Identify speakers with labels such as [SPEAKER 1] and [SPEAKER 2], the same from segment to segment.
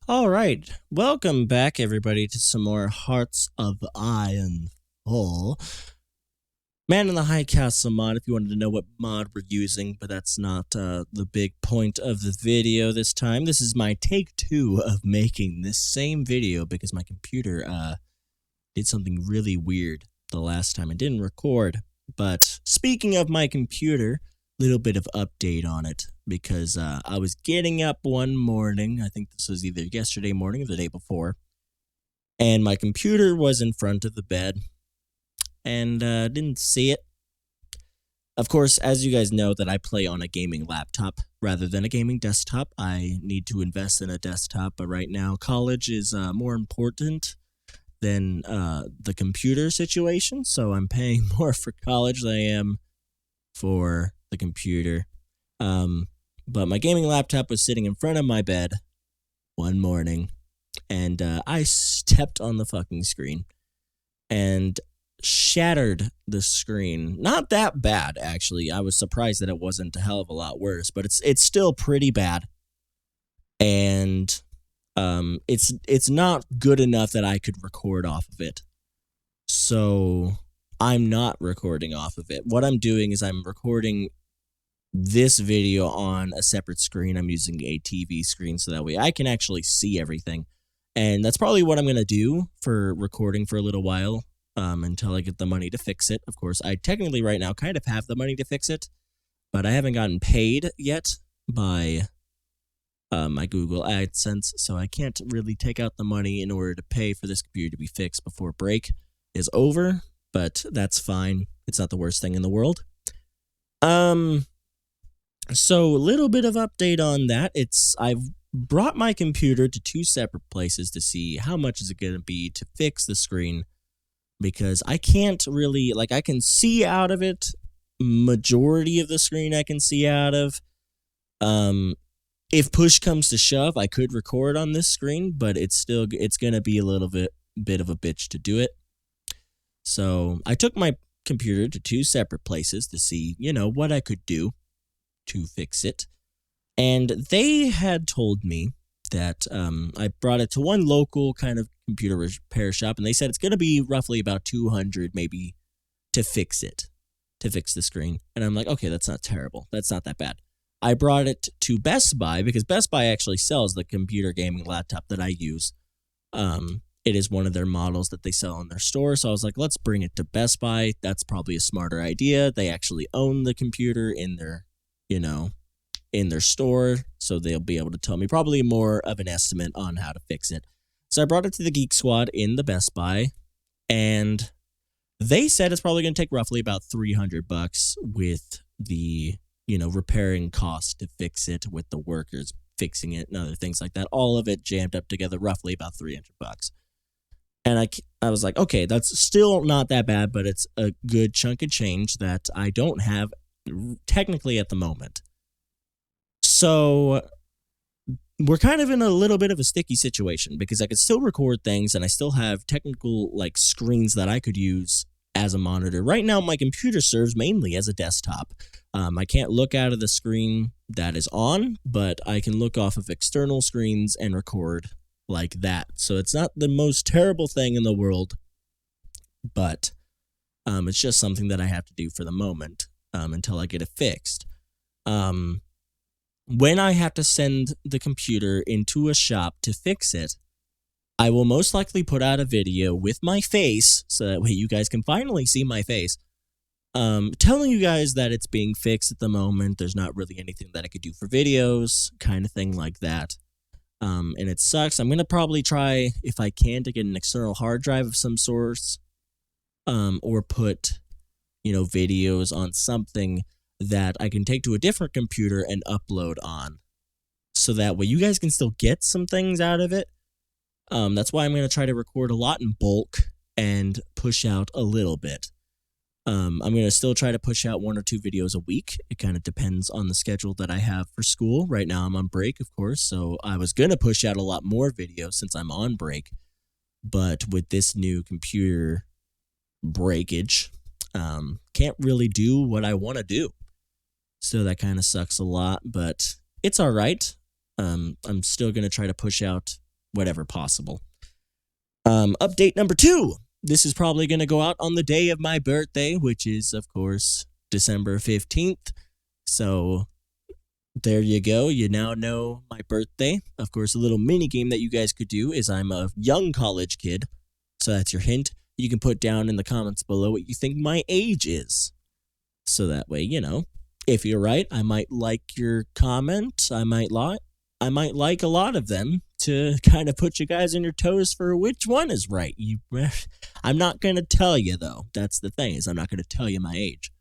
[SPEAKER 1] All right. Welcome back, everybody, to some more Hearts of Iron 4. Man in the High Castle mod, if you wanted to know what mod we're using, but that's not the big point of the video this time. This is my take 2 of making this same video because my computer did something really weird the last time. It didn't record. But speaking of my computer, little bit of update on it because I was getting up one morning. I think this was either yesterday morning or the day before, and my computer was in front of the bed and didn't see it. Of course, as you guys know, that I play on a gaming laptop rather than a gaming desktop. I need to invest in a desktop, but right now college is more important than the computer situation, so I'm paying more for college than I am for the computer. But my gaming laptop was sitting in front of my bed one morning, and I stepped on the fucking screen and shattered the screen. Not that bad, actually. I was surprised that it wasn't a hell of a lot worse, but it's still pretty bad. And it's not good enough that I could record off of it. So I'm not recording off of it. What I'm doing is I'm recording this video on a separate screen. I'm using a TV screen so that way I can actually see everything. And that's probably what I'm going to do for recording for a little while until I get the money to fix it. Of course, I technically right now kind of have the money to fix it, but I haven't gotten paid yet by my Google AdSense, so I can't really take out the money in order to pay for this computer to be fixed before break is over, but that's fine. It's not the worst thing in the world. So a little bit of update on that. I've brought my computer to two separate places to see how much is it going to be to fix the screen, because I can't really, I can see out of it. Majority of the screen I can see out of. If push comes to shove, I could record on this screen, but it's going to be a little bit of a bitch to do it. So I took my computer to two separate places to see, what I could do to fix it. And they had told me that I brought it to one local kind of computer repair shop, and they said it's going to be roughly about $200 maybe to fix the screen. And I'm like, okay, that's not terrible. That's not that bad. I brought it to Best Buy because Best Buy actually sells the computer gaming laptop that I use. It is one of their models that they sell in their store. So I was like, let's bring it to Best Buy. That's probably a smarter idea. They actually own the computer in their store, so they'll be able to tell me probably more of an estimate on how to fix it. So I brought it to the Geek Squad in the Best Buy, and they said it's probably going to take roughly about $300 with the, repairing cost to fix it, with the workers fixing it and other things like that. All of it jammed up together, roughly about $300. And I was like, okay, that's still not that bad, but it's a good chunk of change that I don't have technically at the moment. So we're kind of in a little bit of a sticky situation because I could still record things and I still have technical screens that I could use as a monitor. Right now, my computer serves mainly as a desktop. I can't look out of the screen that is on, but I can look off of external screens and record like that. So it's not the most terrible thing in the world, but it's just something that I have to do for the moment until I get it fixed. When I have to send the computer into a shop to fix it, I will most likely put out a video with my face, so that way you guys can finally see my face, telling you guys that it's being fixed at the moment. There's not really anything that I could do for videos, kind of thing like that. And it sucks. I'm going to probably try, if I can, to get an external hard drive of some sort, or put, videos on something that I can take to a different computer and upload on, so that way you guys can still get some things out of it. That's why I'm going to try to record a lot in bulk and push out a little bit. I'm going to still try to push out 1 or 2 videos a week. It kind of depends on the schedule that I have for school. Right now I'm on break, of course, so I was going to push out a lot more videos since I'm on break. But with this new computer breakage, can't really do what I want to do. So that kind of sucks a lot, but it's all right. I'm still going to try to push out whatever possible. Update number 2. This is probably going to go out on the day of my birthday, which is, of course, December 15th. So there you go. You now know my birthday. Of course, a little mini game that you guys could do is I'm a young college kid. So that's your hint. You can put down in the comments below what you think my age is. So that way, if you're right, I might like your comment. I might like a lot of them to kind of put you guys on your toes for which one is right. I'm not going to tell you, though. That's the thing, is I'm not going to tell you my age.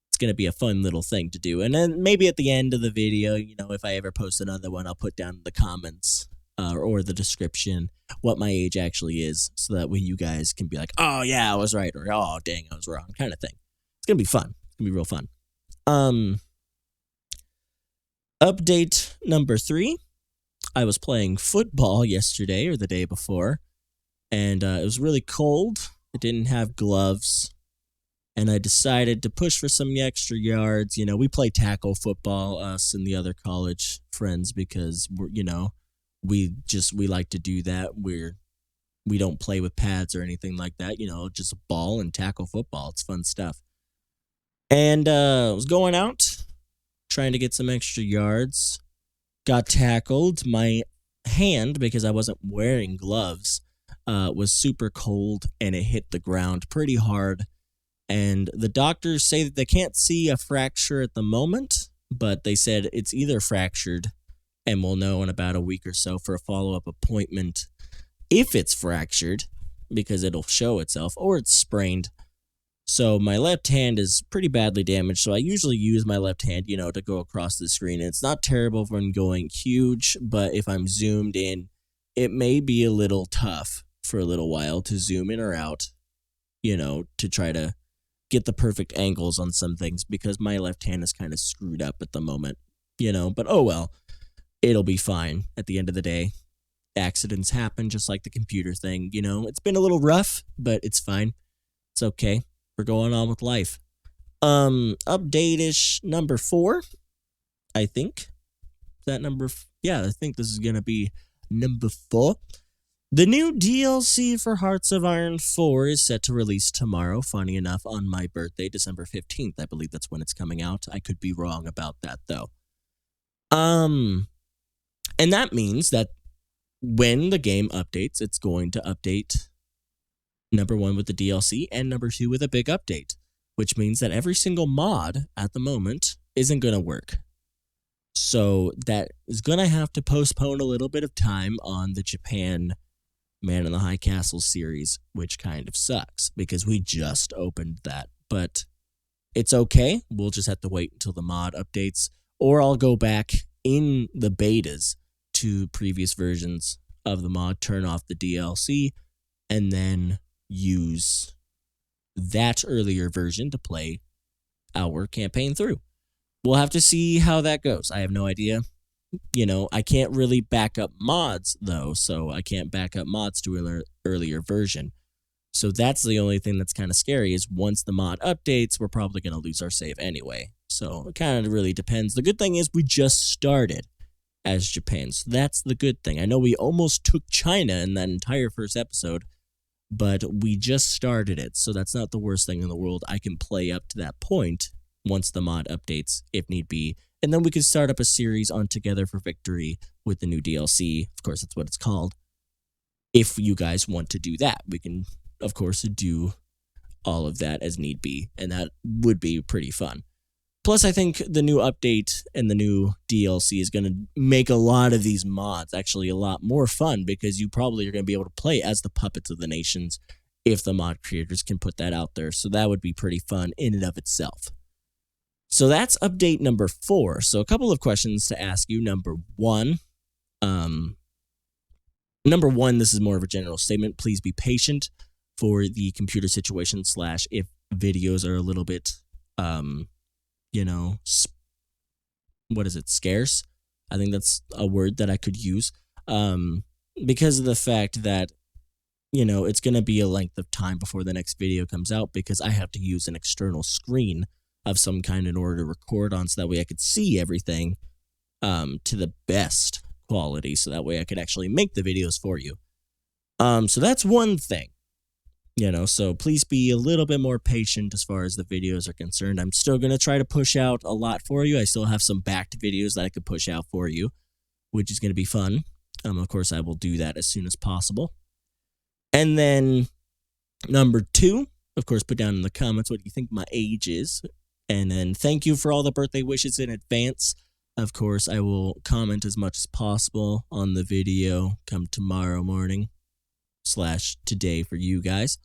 [SPEAKER 1] It's going to be a fun little thing to do. And then maybe at the end of the video, if I ever post another one, I'll put down in the comments or the description what my age actually is, so that way you guys can be like, oh, yeah, I was right, or oh, dang, I was wrong, kind of thing. It's going to be fun. It's going to be real fun. Update number 3. I was playing football yesterday or the day before, and it was really cold. I didn't have gloves, and I decided to push for some extra yards. We play tackle football, us and the other college friends, because we like to do that. We don't play with pads or anything like that. Just a ball and tackle football. It's fun stuff. And I was going out, trying to get some extra yards. Got tackled. My hand, because I wasn't wearing gloves, was super cold, and it hit the ground pretty hard. And the doctors say that they can't see a fracture at the moment, but they said it's either fractured, and we'll know in about a week or so for a follow-up appointment if it's fractured, because it'll show itself, or it's sprained. So my left hand is pretty badly damaged, so I usually use my left hand, to go across the screen. And it's not terrible when going huge, but if I'm zoomed in, it may be a little tough for a little while to zoom in or out, to try to get the perfect angles on some things, because my left hand is kind of screwed up at the moment, But oh well, it'll be fine at the end of the day. Accidents happen, just like the computer thing, It's been a little rough, but it's fine. It's okay. We're going on with life. Update-ish number 4, I think. Is that number? Yeah, I think this is going to be number 4. The new DLC for Hearts of Iron 4 is set to release tomorrow, funny enough, on my birthday, December 15th. I believe that's when it's coming out. I could be wrong about that, though. And that means that when the game updates, it's going to update number 1 with the DLC, and number 2 with a big update, which means that every single mod at the moment isn't going to work. So that is going to have to postpone a little bit of time on the Japan Man in the High Castle series, which kind of sucks because we just opened that. But it's okay. We'll just have to wait until the mod updates, or I'll go back in the betas to previous versions of the mod, turn off the DLC, and then use that earlier version to play our campaign through. We'll have to see how that goes. I have no idea. I can't really back up mods, though, so I can't back up mods to an earlier version. So that's the only thing that's kind of scary, is once the mod updates, we're probably going to lose our save anyway. So it kind of really depends. The good thing is we just started as Japan, so that's the good thing. I know we almost took China in that entire first episode, but we just started it, so that's not the worst thing in the world. I can play up to that point once the mod updates, if need be, and then we can start up a series on Together for Victory with the new DLC. Of course, that's what it's called. If you guys want to do that, we can, of course, do all of that as need be, and that would be pretty fun. Plus, I think the new update and the new DLC is going to make a lot of these mods actually a lot more fun, because you probably are going to be able to play as the Puppets of the Nations if the mod creators can put that out there. So that would be pretty fun in and of itself. So that's update number 4. So a couple of questions to ask you. Number one, this is more of a general statement. Please be patient for the computer situation / if videos are a little bit, scarce. I think that's a word that I could use, because of the fact that, it's going to be a length of time before the next video comes out, because I have to use an external screen of some kind in order to record on, so that way I could see everything to the best quality, so that way I could actually make the videos for you. So that's one thing, so please be a little bit more patient as far as the videos are concerned. I'm still going to try to push out a lot for you. I still have some backed videos that I could push out for you, which is going to be fun. Of course, I will do that as soon as possible. And then number 2, of course, put down in the comments what you think my age is. And then thank you for all the birthday wishes in advance. Of course, I will comment as much as possible on the video come tomorrow morning / today for you guys.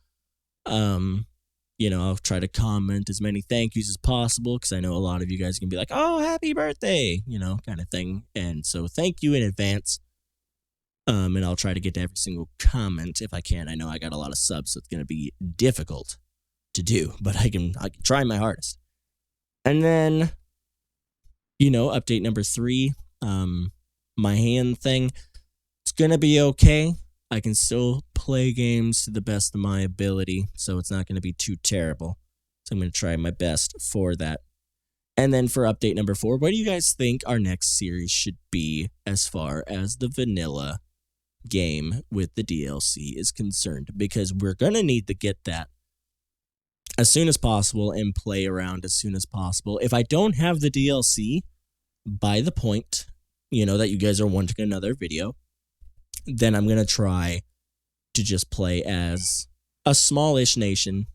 [SPEAKER 1] I'll try to comment as many thank yous as possible because I know a lot of you guys can be like, oh, happy birthday, kind of thing. And so thank you in advance. And I'll try to get to every single comment if I can. I know I got a lot of subs, so it's going to be difficult to do, but I can try my hardest. And then, update number 3, my hand thing, it's going to be okay. I can still play games to the best of my ability, so it's not going to be too terrible. So I'm going to try my best for that. And then for update number 4, what do you guys think our next series should be as far as the vanilla game with the DLC is concerned? Because we're going to need to get that as soon as possible and play around as soon as possible. If I don't have the DLC by the point, that you guys are wanting another video, then I'm going to try to just play as a smallish nation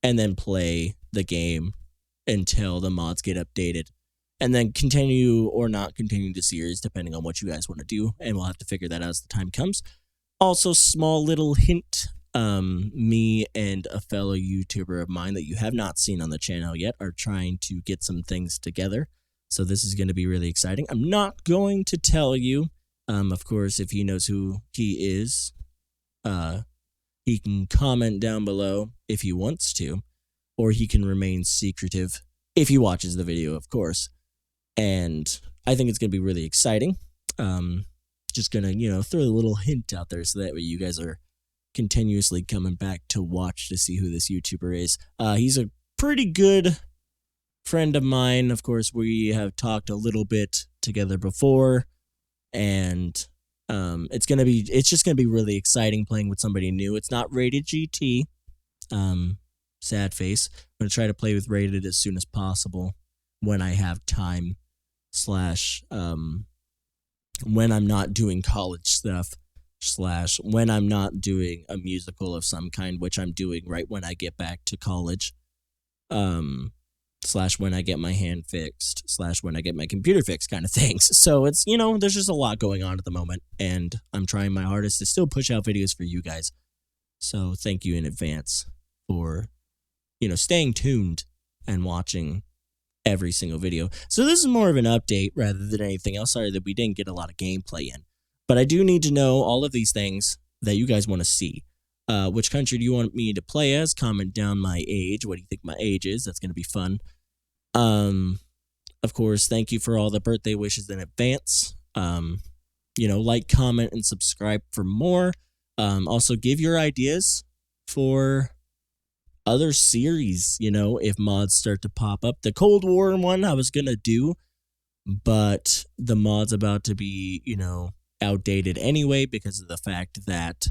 [SPEAKER 1] and then play the game until the mods get updated and then continue or not continue the series depending on what you guys want to do, and we'll have to figure that out as the time comes. Also, small little hint, me and a fellow YouTuber of mine that you have not seen on the channel yet are trying to get some things together, so this is going to be really exciting. I'm not going to tell you. Of course, if he knows who he is, he can comment down below if he wants to, or he can remain secretive if he watches the video, of course. And I think it's going to be really exciting. Just going to, throw a little hint out there so that way you guys are continuously coming back to watch to see who this YouTuber is. He's a pretty good friend of mine. Of course, we have talked a little bit together before. And it's just gonna be really exciting playing with somebody new. It's not rated GT, sad face. I'm gonna try to play with rated as soon as possible when I have time / when I'm not doing college stuff / when I'm not doing a musical of some kind, which I'm doing right when I get back to college. / when I get my hand fixed / when I get my computer fixed kind of things. So it's, there's just a lot going on at the moment, and I'm trying my hardest to still push out videos for you guys. So thank you in advance for, staying tuned and watching every single video. So this is more of an update rather than anything else. Sorry that we didn't get a lot of gameplay in, but I do need to know all of these things that you guys want to see. Which country do you want me to play as? Comment down my age. What do you think my age is? That's going to be fun. Of course, thank you for all the birthday wishes in advance. Like, comment, and subscribe for more. Also, give your ideas for other series, if mods start to pop up. The Cold War one I was going to do, but the mod's about to be, outdated anyway because of the fact that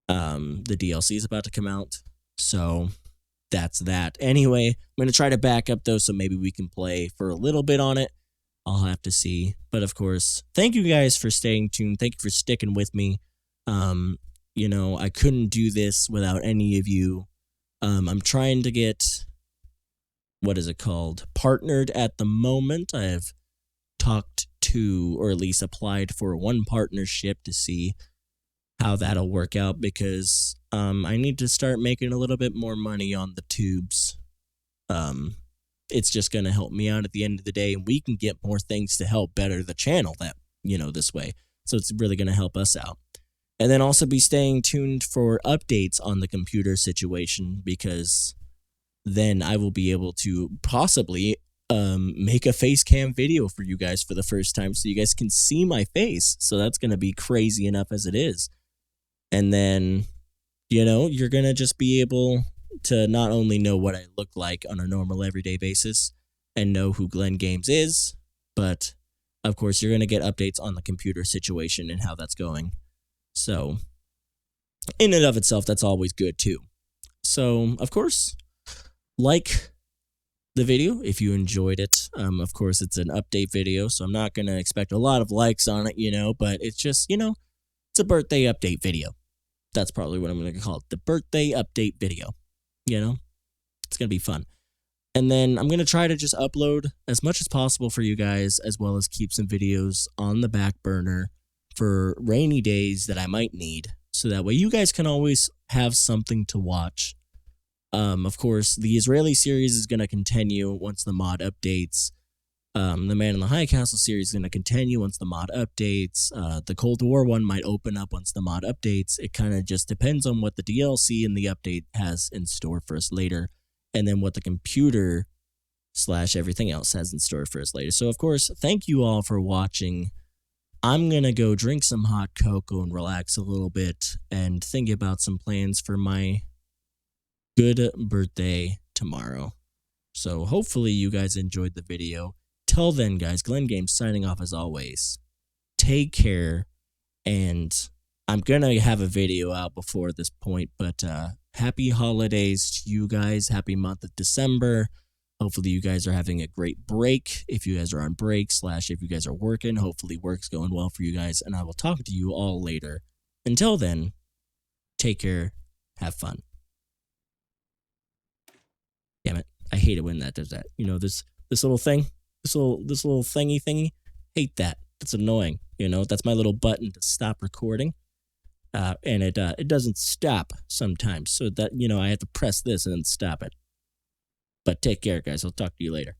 [SPEAKER 1] the DLC is about to come out. So that's that. Anyway, I'm going to try to back up though, so maybe we can play for a little bit on it. I'll have to see. But of course, thank you guys for staying tuned. Thank you for sticking with me. I couldn't do this without any of you. I'm trying to get, partnered at the moment. I have talked to, or at least applied for one partnership to see how that'll work out, because I need to start making a little bit more money on the tubes. It's just going to help me out at the end of the day, and we can get more things to help better the channel this way. So it's really going to help us out. And then also be staying tuned for updates on the computer situation, because then I will be able to possibly make a face cam video for you guys for the first time so you guys can see my face. So that's going to be crazy enough as it is. And then, you're going to just be able to not only know what I look like on a normal everyday basis and know who Glenn Games is, but of course, you're going to get updates on the computer situation and how that's going. So, in and of itself, that's always good too. So, of course, like the video if you enjoyed it. Of course, it's an update video, so I'm not going to expect a lot of likes on it, but it's just, it's a birthday update video. That's probably what I'm going to call it, the birthday update video. It's going to be fun. And then I'm going to try to just upload as much as possible for you guys, as well as keep some videos on the back burner for rainy days that I might need. So that way you guys can always have something to watch. Of course, the Israeli series is going to continue once the mod updates. The Man in the High Castle series is going to continue once the mod updates. The Cold War one might open up once the mod updates. It kind of just depends on what the DLC and the update has in store for us later, and then what the computer / everything else has in store for us later. So, of course, thank you all for watching. I'm going to go drink some hot cocoa and relax a little bit and think about some plans for my good birthday tomorrow. So hopefully you guys enjoyed the video. Till then, guys, Glenn Games signing off as always. Take care, and I'm going to have a video out before this point, but happy holidays to you guys. Happy month of December. Hopefully you guys are having a great break. If you guys are on break / if you guys are working, hopefully work's going well for you guys, and I will talk to you all later. Until then, take care. Have fun. Damn it. I hate it when that does that. This little thing, this little thingy. Hate that. That's annoying. That's my little button to stop recording. And it doesn't stop sometimes. So that, I have to press this and then stop it. But take care, guys. I'll talk to you later.